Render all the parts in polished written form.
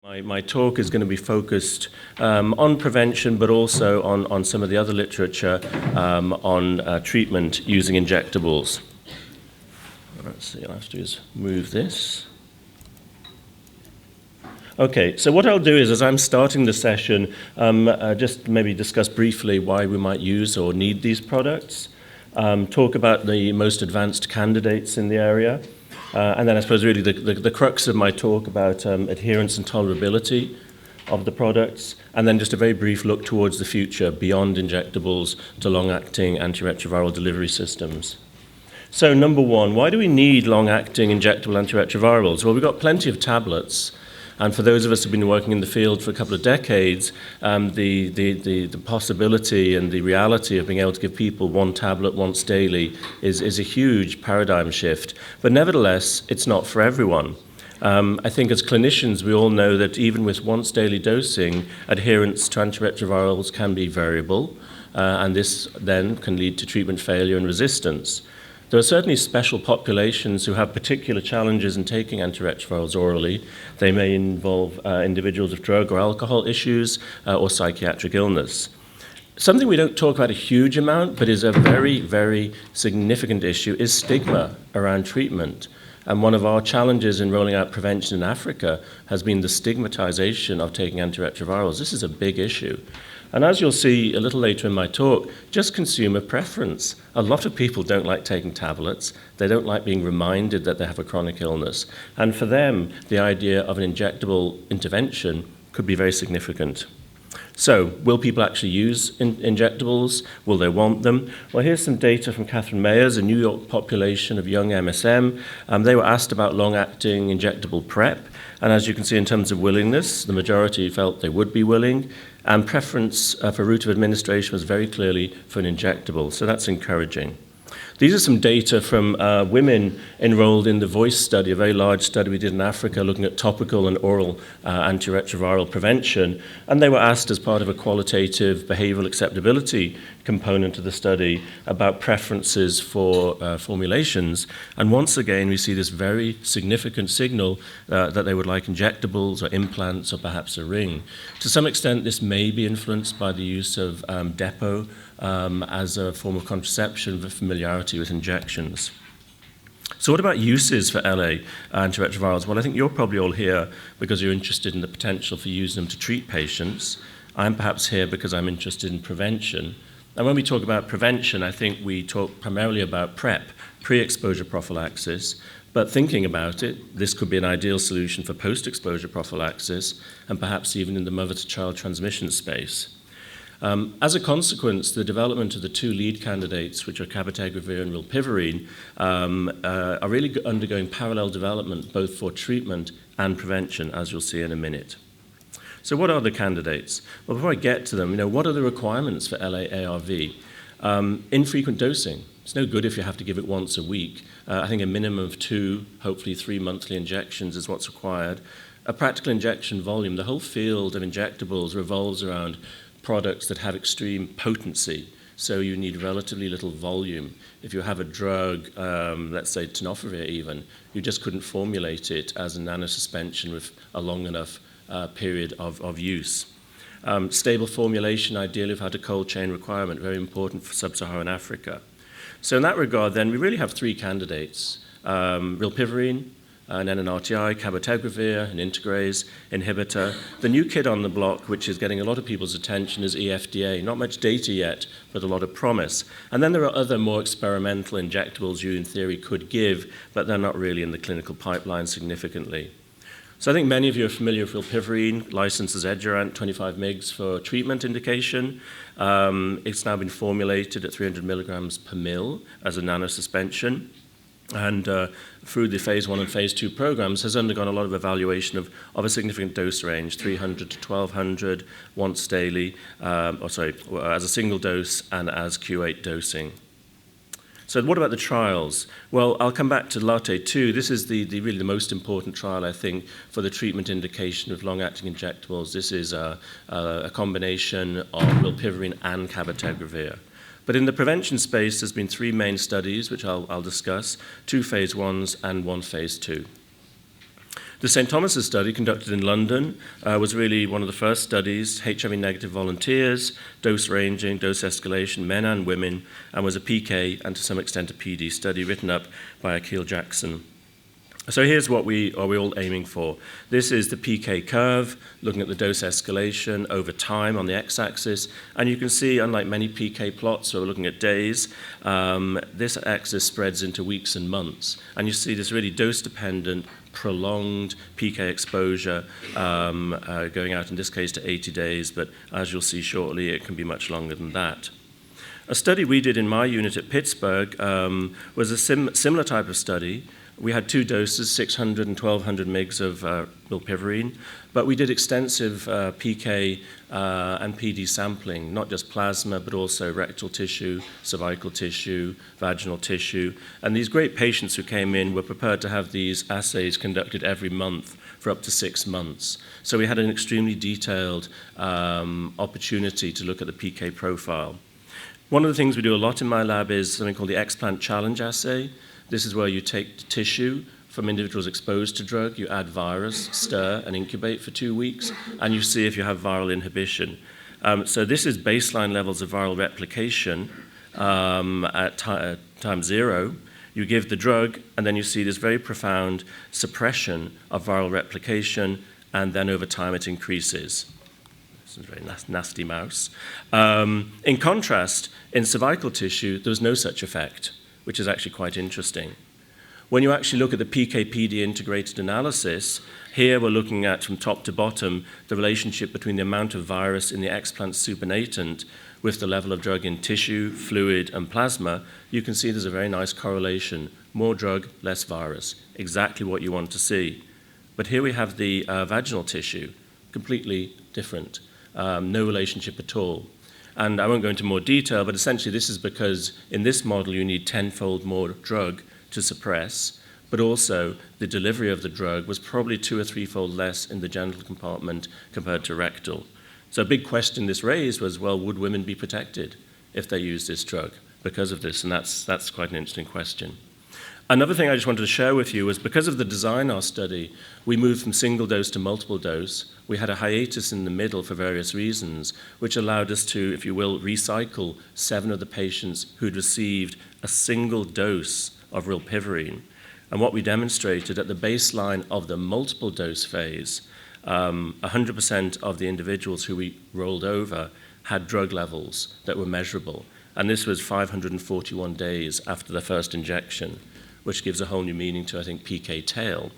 My talk is going to be focused on prevention, but also on some of the other literature on treatment using injectables. Let's see, I'll have to just move this. Okay, so what I'll do is, as I'm starting the session, just maybe discuss briefly why we might use or need these products, talk about the most advanced candidates in the area, and then I suppose really the crux of my talk about adherence and tolerability of the products, and then just a very brief look towards the future beyond injectables to long-acting antiretroviral delivery systems. So number one, why do we need long-acting injectable antiretrovirals? Well, we've got plenty of tablets. And for those of us who've been working in the field for a couple of decades, the possibility and the reality of being able to give people one tablet once daily is a huge paradigm shift. But nevertheless, it's not for everyone. I think as clinicians, we all know that even with once daily dosing, adherence to antiretrovirals can be variable, and this then can lead to treatment failure and resistance. There are certainly special populations who have particular challenges in taking antiretrovirals orally. They may involve individuals with drug or alcohol issues or psychiatric illness. Something we don't talk about a huge amount, but is a very, very significant issue, is stigma around treatment. And one of our challenges in rolling out prevention in Africa has been the stigmatization of taking antiretrovirals. This is a big issue. And as you'll see a little later in my talk, just consumer preference. A lot of people don't like taking tablets. They don't like being reminded that they have a chronic illness. And for them, the idea of an injectable intervention could be very significant. So, will people actually use injectables? Will they want them? Well, here's some data from Catherine Mayer's, a New York population of young MSM. They were asked about long-acting injectable PrEP. And as you can see, in terms of willingness, the majority felt they would be willing. And preference for route of administration was very clearly for an injectable. So that's encouraging. These are some data from women enrolled in the VOICE study, a very large study we did in Africa looking at topical and oral antiretroviral prevention. And they were asked as part of a qualitative behavioral acceptability component of the study about preferences for formulations. And once again, we see this very significant signal that they would like injectables or implants or perhaps a ring. To some extent, this may be influenced by the use of depot as a form of contraception with familiarity with injections. So what about uses for LA antiretrovirals? Well, I think you're probably all here because you're interested in the potential for using them to treat patients. I'm perhaps here because I'm interested in prevention. And when we talk about prevention, I think we talk primarily about PrEP, pre-exposure prophylaxis. But thinking about it, this could be an ideal solution for post-exposure prophylaxis and perhaps even in the mother-to-child transmission space. As a consequence, the development of the two lead candidates, which are cabotegravir and rilpivirine, are really undergoing parallel development both for treatment and prevention, as you'll see in a minute. So what are the candidates? Well, before I get to them, what are the requirements for LA-ARV? Infrequent dosing. It's no good if you have to give it once a week. I think a minimum of 2, hopefully 3 monthly injections is what's required. A practical injection volume. The whole field of injectables revolves around products that have extreme potency, so you need relatively little volume. If you have a drug, let's say tenofovir even, you just couldn't formulate it as a nanosuspension with a long enough period of use. Stable formulation, ideally without a cold chain requirement, very important for sub-Saharan Africa. So in that regard, then, we really have 3 candidates, rilpivirine, an NNRTI, cabotegravir, an integrase inhibitor. The new kid on the block, which is getting a lot of people's attention, is EFDA. Not much data yet, but a lot of promise. And then there are other more experimental injectables you, in theory, could give, but they're not really in the clinical pipeline significantly. So I think many of you are familiar with rilpivirine, licensed as Adherence, 25 mg for treatment indication. It's now been formulated at 300 milligrams per mil as a nanosuspension. And through the phase 1 and phase 2 programs has undergone a lot of evaluation of a significant dose range, 300 to 1200 once daily, as a single dose and as Q8 dosing. So what about the trials? Well, I'll come back to LATE-2. This is really the most important trial, I think, for the treatment indication of long-acting injectables. This is a combination of rilpivirine and cabotegravir. But in the prevention space, there's been 3 main studies, which I'll discuss, 2 phase 1s and 1 phase 2. The St. Thomas's study, conducted in London, was really one of the first studies, HIV-negative volunteers, dose ranging, dose escalation, men and women, and was a PK and to some extent a PD study written up by Akil Jackson. So here's what we are all aiming for. This is the PK curve, looking at the dose escalation over time on the x-axis. And you can see, unlike many PK plots where we're looking at days, this axis spreads into weeks and months. And you see this really dose-dependent, prolonged PK exposure going out, in this case, to 80 days. But as you'll see shortly, it can be much longer than that. A study we did in my unit at Pittsburgh was a similar type of study. We had two doses, 600 and 1,200 mg of rilpivirine, but we did extensive PK and PD sampling, not just plasma, but also rectal tissue, cervical tissue, vaginal tissue. And these great patients who came in were prepared to have these assays conducted every month for up to 6 months. So we had an extremely detailed opportunity to look at the PK profile. One of the things we do a lot in my lab is something called the explant challenge assay. This is where you take tissue from individuals exposed to drug, you add virus, stir, and incubate for 2 weeks, and you see if you have viral inhibition. So this is baseline levels of viral replication at time 0. You give the drug, and then you see this very profound suppression of viral replication, and then over time it increases. This is a very nasty mouse. In contrast, in cervical tissue, there was no such effect, which is actually quite interesting. When you actually look at the PK-PD integrated analysis, here we're looking at, from top to bottom, the relationship between the amount of virus in the explant supernatant with the level of drug in tissue, fluid, and plasma. You can see there's a very nice correlation. More drug, less virus. Exactly what you want to see. But here we have the vaginal tissue, completely different. No relationship at all. And I won't go into more detail, but essentially this is because in this model you need 10-fold more drug to suppress, but also the delivery of the drug was probably 2 or 3-fold less in the genital compartment compared to rectal. So a big question this raised was, well, would women be protected if they used this drug because of this? And that's quite an interesting question. Another thing I just wanted to share with you was because of the design of our study, we moved from single dose to multiple dose. We had a hiatus in the middle for various reasons, which allowed us to, if you will, recycle 7 of the patients who'd received a single dose of rilpivirine. And what we demonstrated at the baseline of the multiple dose phase, 100% of the individuals who we rolled over had drug levels that were measurable. And this was 541 days after the first injection, which gives a whole new meaning to, I think, PK tail.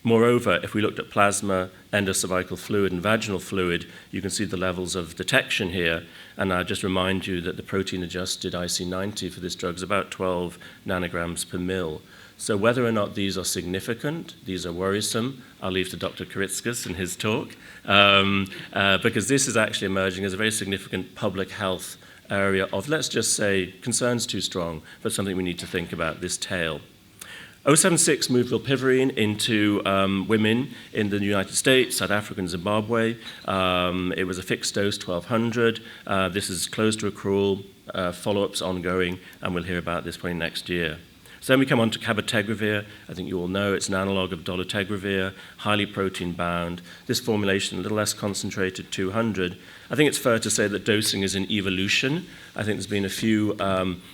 Moreover, if we looked at plasma, endocervical fluid, and vaginal fluid, you can see the levels of detection here. And I just remind you that the protein-adjusted IC90 for this drug is about 12 nanograms per mil. So whether or not these are significant, these are worrisome, I'll leave to Dr. Karitskas in his talk, because this is actually emerging as a very significant public health area of, let's just say, concerns too strong, but something we need to think about, this tail. 076 moved rilpivirine into women in the United States, South Africa, and Zimbabwe. It was a fixed dose, 1,200. This is close to accrual, follow-ups ongoing, and we'll hear about this probably next year. So then we come on to cabotegravir. I think you all know it's an analog of dolutegravir, highly protein-bound. This formulation, a little less concentrated, 200. I think it's fair to say that dosing is in evolution. I think there's been a few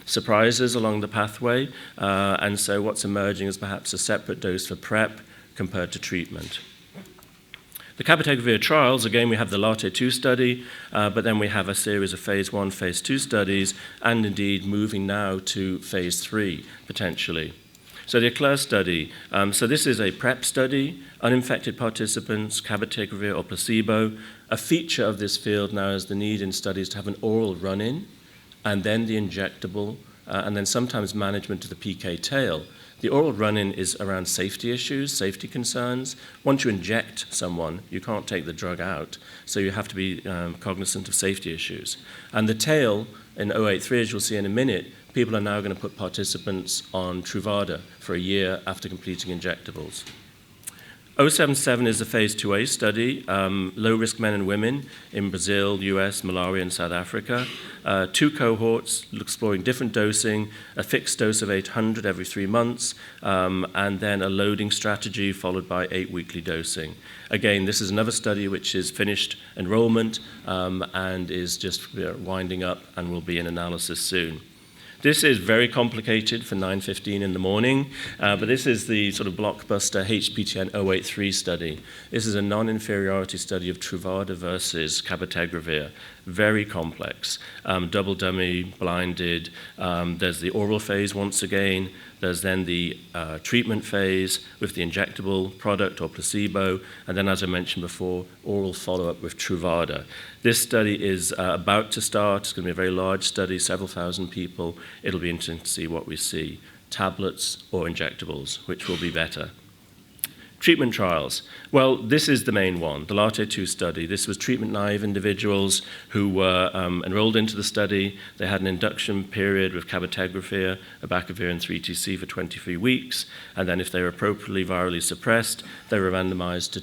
surprises along the pathway, and so what's emerging is perhaps a separate dose for PrEP compared to treatment. The cabotegravir trials, again, we have the LATE-2 study, but then we have a series of phase 1, phase 2 studies, and indeed moving now to phase 3, potentially. So the ECLAIR study, so this is a PrEP study, uninfected participants, cabotegravir or placebo. A feature of this field now is the need in studies to have an oral run-in, and then the injectable, and then sometimes management to the PK tail. The oral run-in is around safety issues, safety concerns. Once you inject someone, you can't take the drug out, so you have to be cognizant of safety issues. And the tail, in 083, as you'll see in a minute, people are now going to put participants on Truvada for a year after completing injectables. 077 is a phase 2A study, low-risk men and women in Brazil, US, Malawi, and South Africa. 2 cohorts exploring different dosing, a fixed dose of 800 every 3 months, and then a loading strategy followed by 8 weekly dosing. Again, this is another study which is finished enrollment and is just winding up and will be in analysis soon. This is very complicated for 9:15 in the morning, but this is the sort of blockbuster HPTN 083 study. This is a non-inferiority study of Truvada versus cabotegravir. Very complex, double dummy, blinded. There's the oral phase once again. There's then the treatment phase with the injectable product or placebo, and then, as I mentioned before, oral follow-up with Truvada. This study is about to start. It's going to be a very large study, several thousand people. It'll be interesting to see what we see, tablets or injectables, which will be better. Treatment trials. Well, this is the main one, the LATE-2 study. This was treatment-naive individuals who were enrolled into the study. They had an induction period with cabotegravir, abacavir, and 3-TC for 23 weeks. And then if they were appropriately virally suppressed, they were randomized to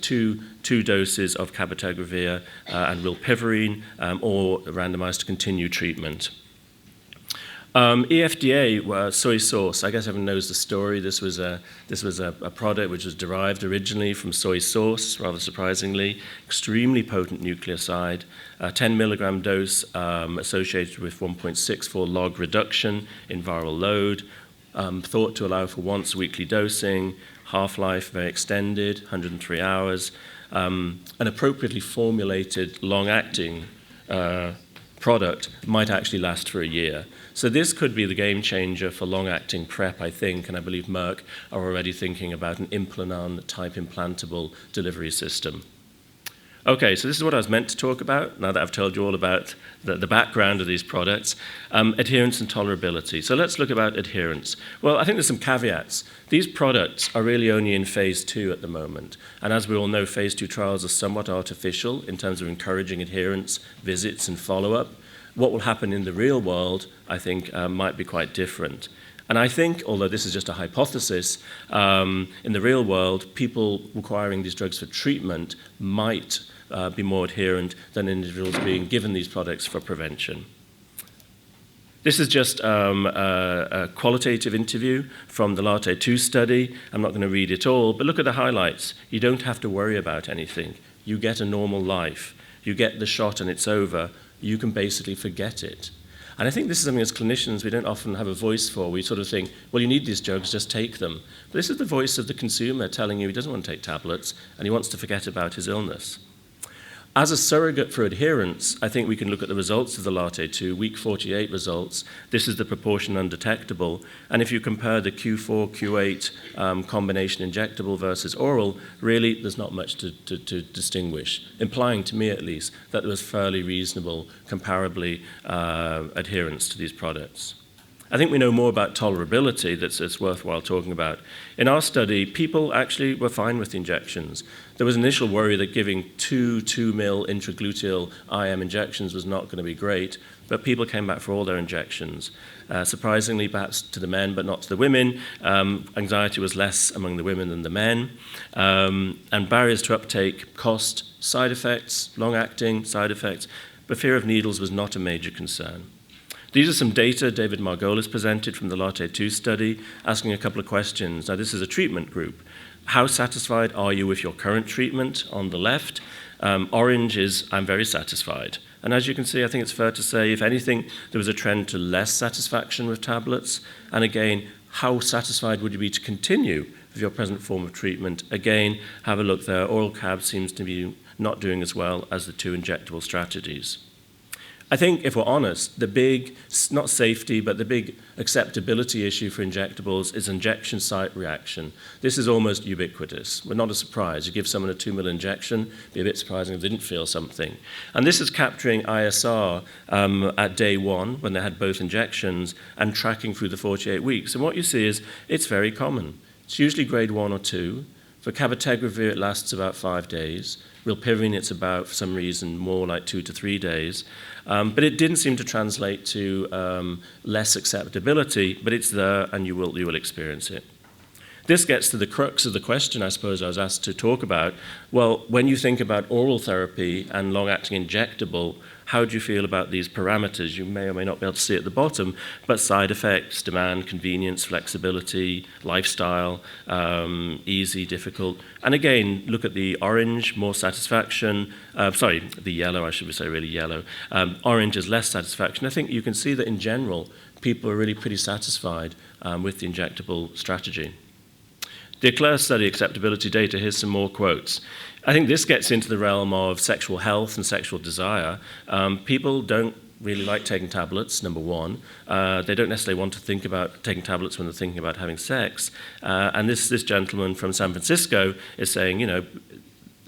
two doses of cabotegravir and rilpivirine, or randomized to continue treatment. EFDA, soy sauce. I guess everyone knows the story. This was a product which was derived originally from soy sauce, rather surprisingly. Extremely potent nucleoside. 10 milligram dose associated with 1.64 log reduction in viral load. Thought to allow for once weekly dosing. Half-life very extended, 103 hours. An appropriately formulated long-acting product might actually last for a year. So this could be the game changer for long-acting PrEP, I think, and I believe Merck are already thinking about an Implanon-type implantable delivery system. Okay, so this is what I was meant to talk about, now that I've told you all about the background of these products. Adherence and tolerability. So let's look about adherence. Well, I think there's some caveats. These products are really only in phase 2 at the moment. And as we all know, phase 2 trials are somewhat artificial in terms of encouraging adherence, visits, and follow-up. What will happen in the real world, I think, might be quite different. And I think, although this is just a hypothesis, in the real world, people requiring these drugs for treatment might be more adherent than individuals being given these products for prevention. This is just a qualitative interview from the LATE-2 study. I'm not going to read it all, but look at the highlights. You don't have to worry about anything. You get a normal life. You get the shot and it's over. You can basically forget it. And I think this is something as clinicians we don't often have a voice for. We sort of think, well, you need these drugs, just take them. But this is the voice of the consumer telling you he doesn't want to take tablets and he wants to forget about his illness. As a surrogate for adherence, I think we can look at the results of the LATE-2, week 48 results. This is the proportion undetectable. And if you compare the Q4, Q8 combination injectable versus oral, really there's not much to distinguish, implying to me at least that there was fairly reasonable, comparably adherence to these products. I think we know more about tolerability that's worthwhile talking about. In our study, people actually were fine with injections. There was initial worry that giving 2 mil intragluteal IM injections was not going to be great, but people came back for all their injections. Surprisingly, perhaps to the men, but not to the women, anxiety was less among the women than the men. And barriers to uptake, cost, side effects, long-acting side effects, but fear of needles was not a major concern. These are some data David Margolis presented from the LATE-2 study, asking a couple of questions. Now, this is a treatment group. How satisfied are you with your current treatment on the left? Orange is, I'm very satisfied. And as you can see, I think it's fair to say, if anything, there was a trend to less satisfaction with tablets. And again, how satisfied would you be to continue with your present form of treatment? Again, have a look there. Oral CAB seems to be not doing as well as the 2 injectable strategies. I think, if we're honest, the big, not safety, but the big acceptability issue for injectables is injection site reaction. This is almost ubiquitous. We're not a surprise. You give someone a 2 mil injection, it'd be a bit surprising if they didn't feel something. And this is capturing ISR at day 1, when they had both injections, and tracking through the 48 weeks. And what you see is it's very common. It's usually grade 1 or 2. For cabotegravir, it lasts about 5 days. Rilpivirine, it's about, for some reason, more like 2 to 3 days. But it didn't seem to translate to less acceptability, but it's there and you will experience it. This gets to the crux of the question I suppose I was asked to talk about. Well, when you think about oral therapy and long-acting injectable, how do you feel about these parameters? You may or may not be able to see at the bottom, but side effects, demand, convenience, flexibility, lifestyle, easy, difficult. And again, look at the orange, more satisfaction. The yellow, I should say really yellow. Orange is less satisfaction. I think you can see that in general, people are really pretty satisfied with the injectable strategy. The Eclair study acceptability data, here's some more quotes. I think this gets into the realm of sexual health and sexual desire. People don't really like taking tablets, number one. They don't necessarily want to think about taking tablets when they're thinking about having sex. And this gentleman from San Francisco is saying,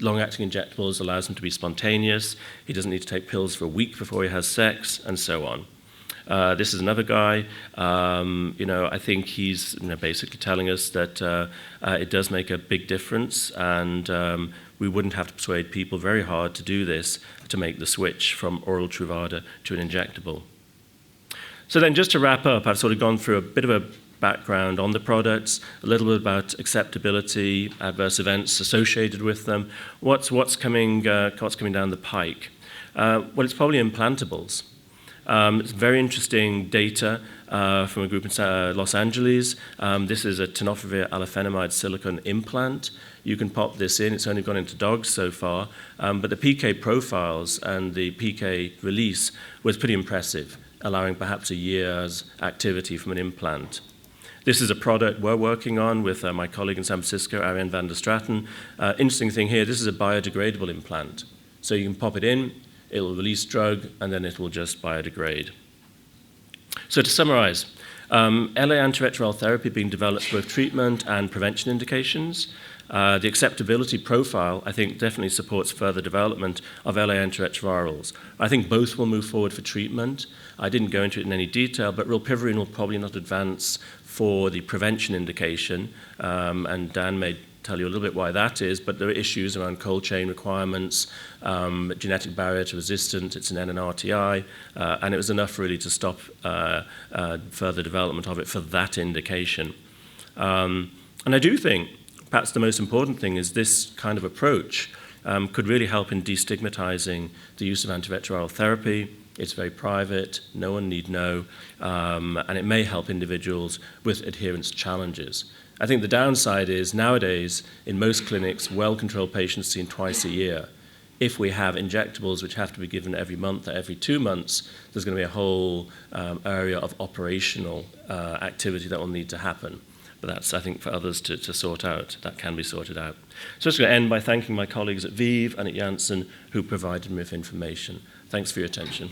long-acting injectables allows him to be spontaneous. He doesn't need to take pills for a week before he has sex, and so on. This is another guy. I think he's basically telling us that it does make a big difference, and we wouldn't have to persuade people very hard to do this to make the switch from oral Truvada to an injectable. So then, just to wrap up, I've sort of gone through a bit of a background on the products, a little bit about acceptability, adverse events associated with them. What's coming down the pike? Well, it's probably implantables. It's very interesting data from a group in Los Angeles. This is a tenofovir alafenamide silicone implant. You can pop this in. It's only gone into dogs so far, but the PK profiles and the PK release was pretty impressive, allowing perhaps a year's activity from an implant. This is a product we're working on with my colleague in San Francisco, Ariane van der Straten. Interesting thing here, this is a biodegradable implant. So you can pop it in, it will release drug, and then it will just biodegrade. So to summarize, LA antiretroviral therapy being developed for both treatment and prevention indications. The acceptability profile, I think, definitely supports further development of LA antiretrovirals. I think both will move forward for treatment. I didn't go into it in any detail, but rilpivirine will probably not advance for the prevention indication, and Dan may tell you a little bit why that is, but there are issues around cold chain requirements, genetic barrier to resistant, it's an NNRTI, and it was enough really to stop further development of it for that indication. And I do think perhaps the most important thing is this kind of approach could really help in destigmatizing the use of antiretroviral therapy. It's very private, no one need know, and it may help individuals with adherence challenges. I think the downside is nowadays, in most clinics, well-controlled patients seen twice a year. If we have injectables which have to be given every month or every 2 months, there's going to be a whole area of operational activity that will need to happen. But that's, I think, for others to sort out. That can be sorted out. So I'm just going to end by thanking my colleagues at ViiV and at Janssen who provided me with information. Thanks for your attention.